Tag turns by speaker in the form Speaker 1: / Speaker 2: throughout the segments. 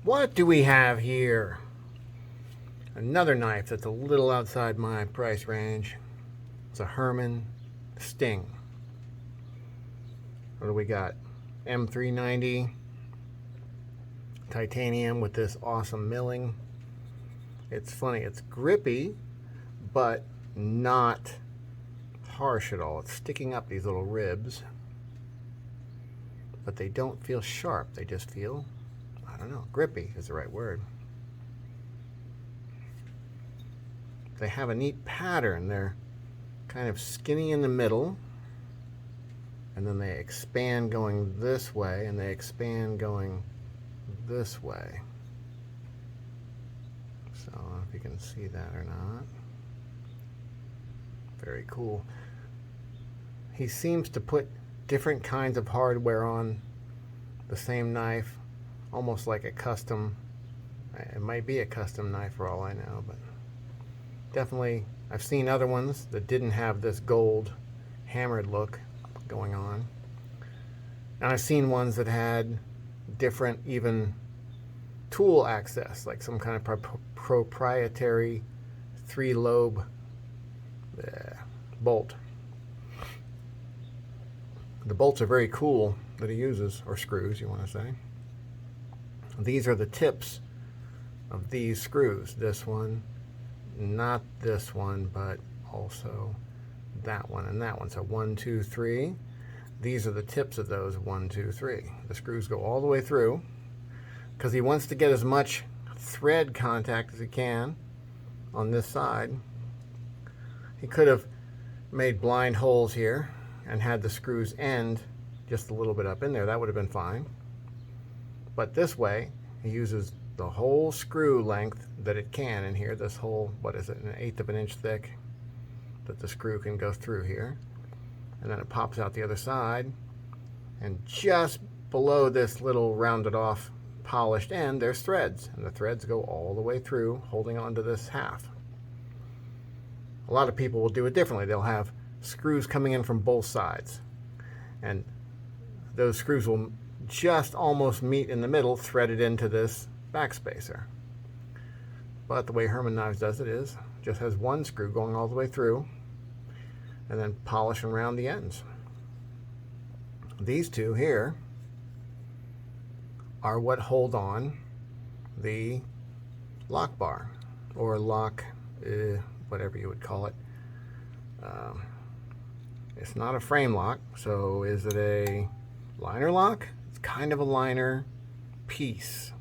Speaker 1: What do we have here? Another knife that's a little outside my price range. It's a Herman Sting. What do we got? M390 titanium with this awesome milling. It's funny, it's grippy, but not harsh at all. It's sticking up these little ribs, but they don't feel sharp. They just feel, I don't know, grippy is the right word. They have a neat pattern. They're kind of skinny in the middle, and then they expand going this way, and they expand going this way. So I don't know if you can see that or not. Very cool. He seems to put different kinds of hardware on the same knife, almost like a custom. It might be a custom knife for all I know, but definitely I've seen other ones that didn't have this gold hammered look going on, and I've seen ones that had different even tool access, like some kind of proprietary 3-lobe bolt. The bolts are very cool that he uses, or screws you want to say. These are the tips of these screws. This one, not this one, but also that one and that one. So 1, 2, 3. These are the tips of those 1, 2, 3. The screws go all the way through because he wants to get as much thread contact as he can on this side. He could have made blind holes here and had the screws end just a little bit up in there. That would have been fine. But this way, he uses the whole screw length that it can in here. This whole, what is it, 1/8 of an inch thick that the screw can go through here. And then it pops out the other side. And just below this little rounded off polished end, there's threads. And the threads go all the way through, holding onto this half. A lot of people will do it differently. They'll have screws coming in from both sides, and those screws will just almost meet in the middle, threaded into this backspacer. But the way Herman Knives does it is just has one screw going all the way through and then polishing around the ends. These two here are what hold on the lock bar, or lock, whatever you would call it. It's not a frame lock, so is it a liner lock? It's kind of a liner piece.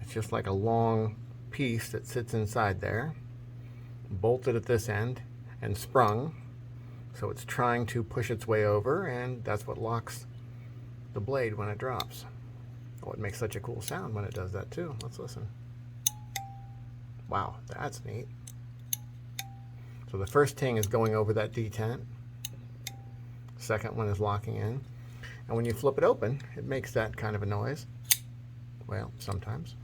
Speaker 1: It's just like a long piece that sits inside there, bolted at this end and sprung, so it's trying to push its way over, and that's what locks the blade when it drops. Oh, it makes such a cool sound when it does that too. Let's listen. Wow, that's neat. So the first ting is going over that detent. Second one is locking in. And when you flip it open, it makes that kind of a noise. Well, sometimes.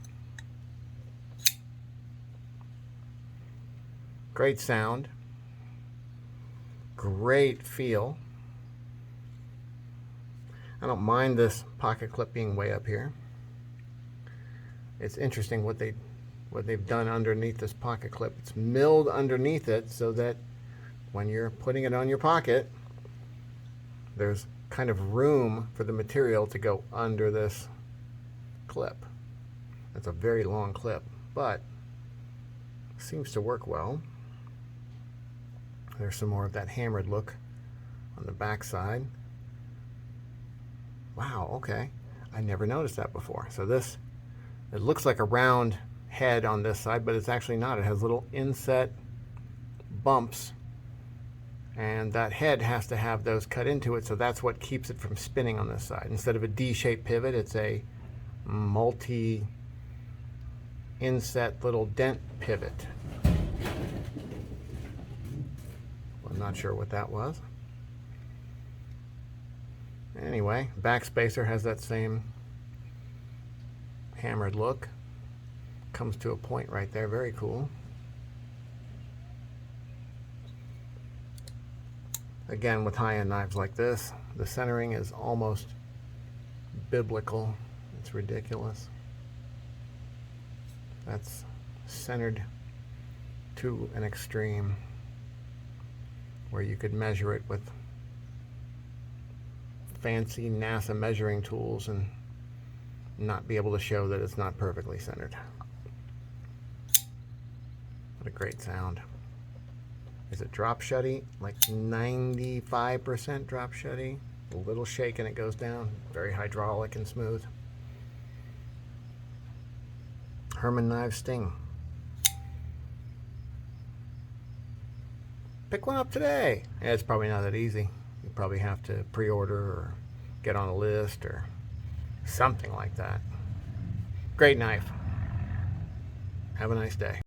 Speaker 1: Great sound. Great feel. I don't mind this pocket clip being way up here. It's interesting what they've done underneath this pocket clip. It's milled underneath it so that when you're putting it on your pocket, there's kind of room for the material to go under this clip. It's a very long clip, but seems to work well. There's some more of that hammered look on the back side. Wow, okay. I never noticed that before. So this, it looks like a round head on this side, but it's actually not. It has little inset bumps, and that head has to have those cut into it, so that's what keeps it from spinning on this side. Instead of a D-shaped pivot, it's a multi-inset little dent pivot. I'm not sure what that was. Anyway, backspacer has that same hammered look. Comes to a point right there. Very cool. Again, with high-end knives like this, the centering is almost biblical. It's ridiculous. That's centered to an extreme where you could measure it with fancy NASA measuring tools and not be able to show that it's not perfectly centered. What a great sound. Is it drop shutty? Like 95% drop shutty. A little shake and it goes down. Very hydraulic and smooth. Herman knives sting. Pick one up today. Yeah, it's probably not that easy. You probably have to pre-order or get on a list or something like that. Great knife. Have a nice day.